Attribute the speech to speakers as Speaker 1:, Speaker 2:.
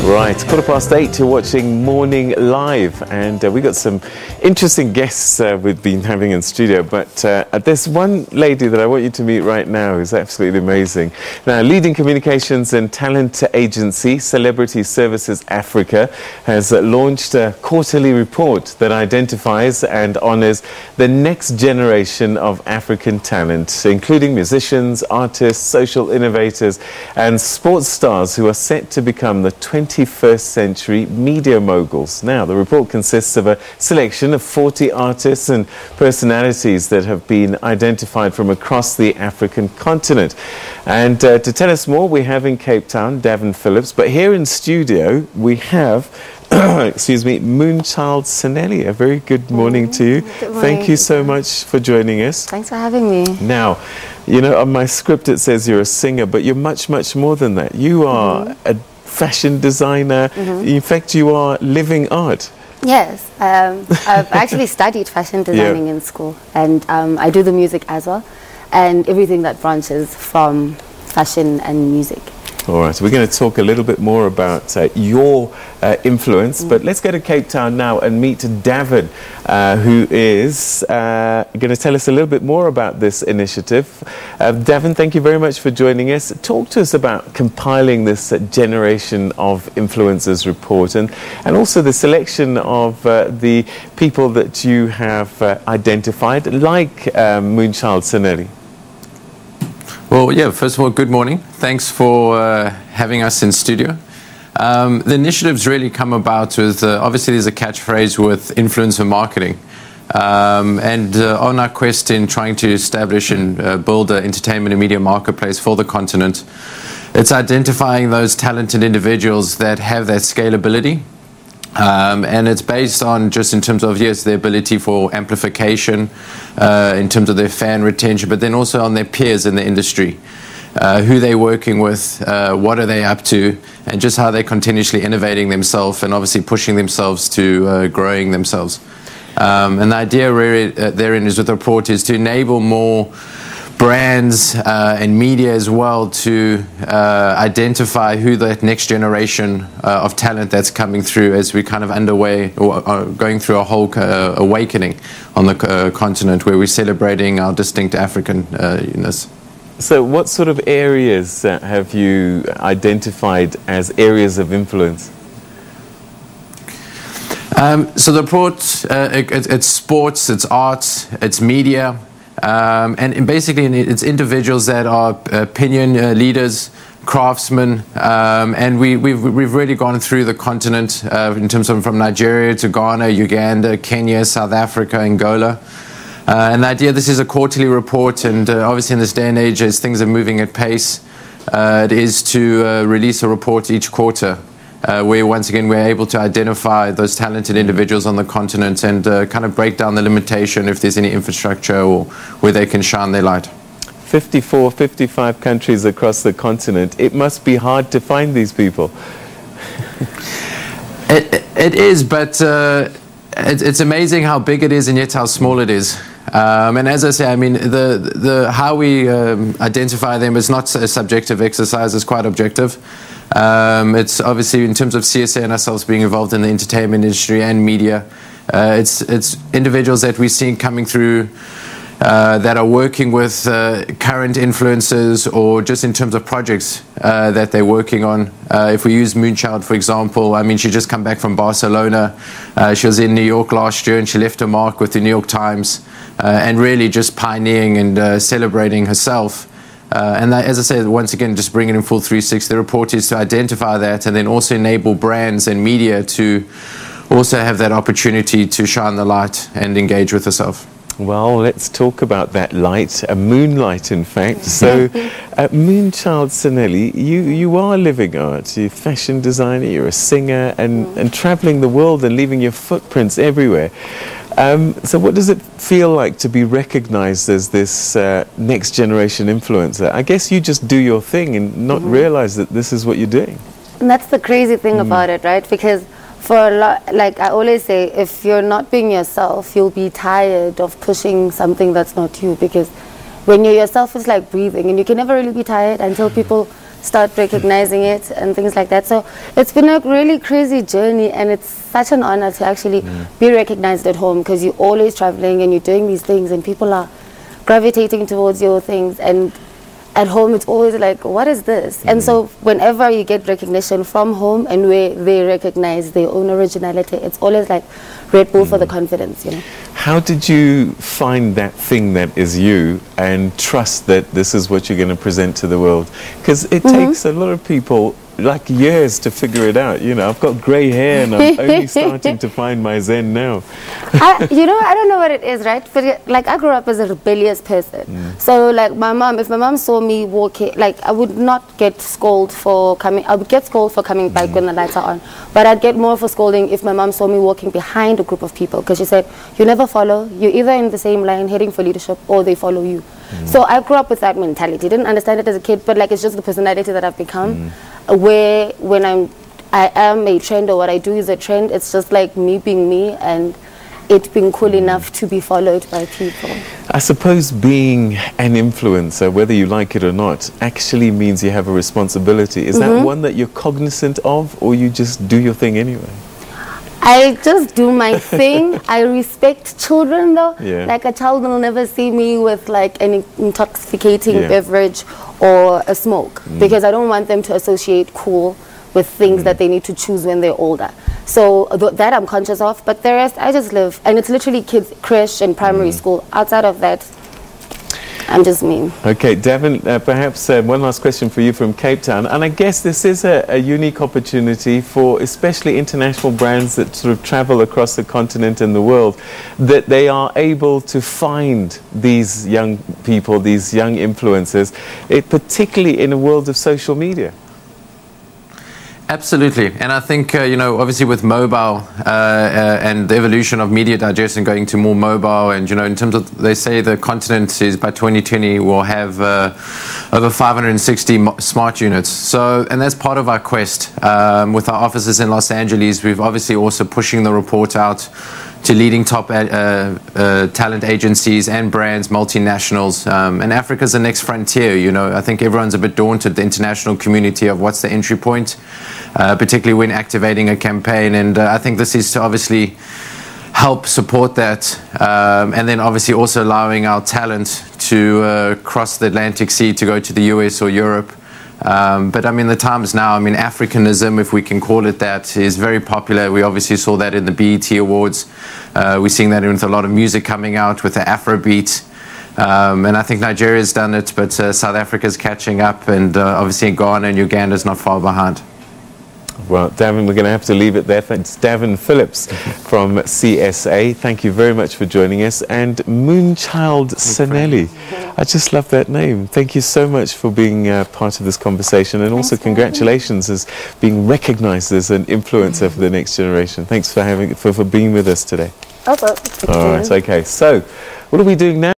Speaker 1: Right, 8:15, you're watching Morning Live, and we got some interesting guests we've been having in studio, but there's one lady that I want you to meet right now who's absolutely amazing. Now, leading communications and talent agency, Celebrity Services Africa, has launched a quarterly report that identifies and honors the next generation of African talent, including musicians, artists, social innovators, and sports stars who are set to become the 21st century media moguls. Now, the report consists of a selection of 40 artists and personalities that have been identified from across the African continent. And to tell us more, we have in Cape Town, Davin Phillips, but here in studio, we have excuse me, Moonchild Sanelly. A very good morning to you.
Speaker 2: Good morning.
Speaker 1: Thank you so much for joining us.
Speaker 2: Thanks for having me.
Speaker 1: Now, you know, on my script it says you're a singer, but you're much, much more than that. You are a fashion designer. In fact, you are living art.
Speaker 2: Yes, I've actually studied fashion designing in school, and I do the music as well, and everything that branches from fashion and music.
Speaker 1: All right, so we're going to talk a little bit more about your influence, but let's go to Cape Town now and meet Davin, who is going to tell us a little bit more about this initiative. Davin, thank you very much for joining us. Talk to us about compiling this Generation of Influencers report, and also the selection of the people that you have identified, like Moonchild Sanelly.
Speaker 3: Well, yeah, first of all, good morning. Thanks for having us in studio. The initiative's really come about with, obviously there's a catchphrase with influencer marketing. On our quest in trying to establish and build an entertainment and media marketplace for the continent, it's identifying those talented individuals that have that scalability. And it's based on just in terms of, yes, their ability for amplification, in terms of their fan retention, but then also on their peers in the industry, who they're working with, what are they up to, and just how they're continuously innovating themselves and obviously pushing themselves to growing themselves. And the idea really, therein is with the report is to enable more brands and media as well to identify who that next generation of talent that's coming through as we kind of underway or going through a whole awakening on the continent where we're celebrating our distinct African-ness.
Speaker 1: So what sort of areas have you identified as areas of influence?
Speaker 3: So the report, it's sports, it's arts, it's media, and basically it's individuals that are opinion leaders, craftsmen, and we've really gone through the continent in terms of from Nigeria to Ghana, Uganda, Kenya, South Africa, Angola. And the idea, this is a quarterly report, and obviously in this day and age as things are moving at pace, it is to release a report each quarter. Where once again we're able to identify those talented individuals on the continent and kind of break down the limitation if there's any infrastructure or where they can shine their light.
Speaker 1: 54, 55 countries across the continent. It must be hard to find these people.
Speaker 3: It is, but it's amazing how big it is and yet how small it is. And as I say, I mean, the how we identify them is not a subjective exercise, it's quite objective. It's obviously in terms of CSA and ourselves being involved in the entertainment industry and media, it's individuals that we're seeing coming through that are working with current influencers or just in terms of projects that they're working on. If we use Moonchild, for example, I mean, she just come back from Barcelona. She was in New York last year and she left a mark with the New York Times and really just pioneering and celebrating herself. And that, as I said, once again, just bringing in full 360. The report is to identify that and then also enable brands and media to also have that opportunity to shine the light and engage with herself.
Speaker 1: Well, let's talk about that light, a moonlight in fact. So, Moonchild Sanelly, you are living art. You're a fashion designer, you're a singer, and traveling the world and leaving your footprints everywhere. So what does it feel like to be recognized as this next generation influencer? I guess you just do your thing and not realize that this is what you're doing.
Speaker 2: And that's the crazy thing about it, right? Because for a lot, like I always say, if you're not being yourself, you'll be tired of pushing something that's not you, because when you're yourself, it's like breathing, and you can never really be tired until people start recognizing it and things like that. So it's been a really crazy journey, and it's such an honor to actually be recognized at home, because you're always traveling and you're doing these things and people are gravitating towards your things, and at home it's always like, what is this? And so whenever you get recognition from home and where they recognize their own originality, it's always like Red Bull for the confidence, you know.
Speaker 1: How did you find that thing that is you and trust that this is what you're going to present to the world? Because it takes a lot of people like years to figure it out. You know, I've got grey hair and I'm only starting to find my zen now.
Speaker 2: You know, I don't know what it is, right? But like, I grew up as a rebellious person. So like my mom, if my mom saw me walking, like I would not get scolded for coming, I would get scolded for coming back when the lights are on. But I'd get more for scolding if my mom saw me walking behind a group of people, because she said, you never follow, you're either in the same line heading for leadership or they follow you. So I grew up with that mentality. Didn't understand it as a kid, but like it's just the personality that I've become. Where when I am a trend, or what I do is a trend, it's just like me being me and it being cool enough to be followed by people.
Speaker 1: I suppose being an influencer, whether you like it or not, actually means you have a responsibility. Is that one that you're cognizant of, or you just do your thing anyway?
Speaker 2: I just do my thing. I respect children though. Like a child will never see me with like an intoxicating beverage or a smoke, because I don't want them to associate cool with things that they need to choose when they're older. So that I'm conscious of, but the rest I just live, and it's literally kids, creche and primary school. Outside of that, I'm just me.
Speaker 1: Okay, Davin, perhaps one last question for you from Cape Town. And I guess this is a unique opportunity for especially international brands that sort of travel across the continent and the world, that they are able to find these young people, these young influencers, particularly in a world of social media.
Speaker 3: Absolutely, and I think you know, obviously with mobile and the evolution of media digestion going to more mobile, and you know, in terms of, they say the continent is by 2020 will have over 560 smart units. So, and that's part of our quest. With our offices in Los Angeles, we've obviously also pushing the report out to leading top talent agencies and brands, multinationals, and Africa's the next frontier. You know, I think everyone's a bit daunted, the international community, of what's the entry point, particularly when activating a campaign. And I think this is to obviously help support that, and then obviously also allowing our talent to cross the Atlantic Sea to go to the US or Europe. But I mean, the times now, I mean, Africanism, if we can call it that, is very popular. We obviously saw that in the BET Awards. We're seeing that with a lot of music coming out with the Afrobeat. And I think Nigeria's done it, but South Africa's catching up, and obviously Ghana and Uganda's not far behind.
Speaker 1: Well, Davin, we're going to have to leave it there. Thanks, Davin Phillips from CSA. Thank you very much for joining us. And Moonchild Sanelly. I just love that name. Thank you so much for being part of this conversation, and also congratulations as being recognized as an influencer for the next generation. Thanks for being with us today.
Speaker 2: Okay.
Speaker 1: All right, okay. So, what are we doing now?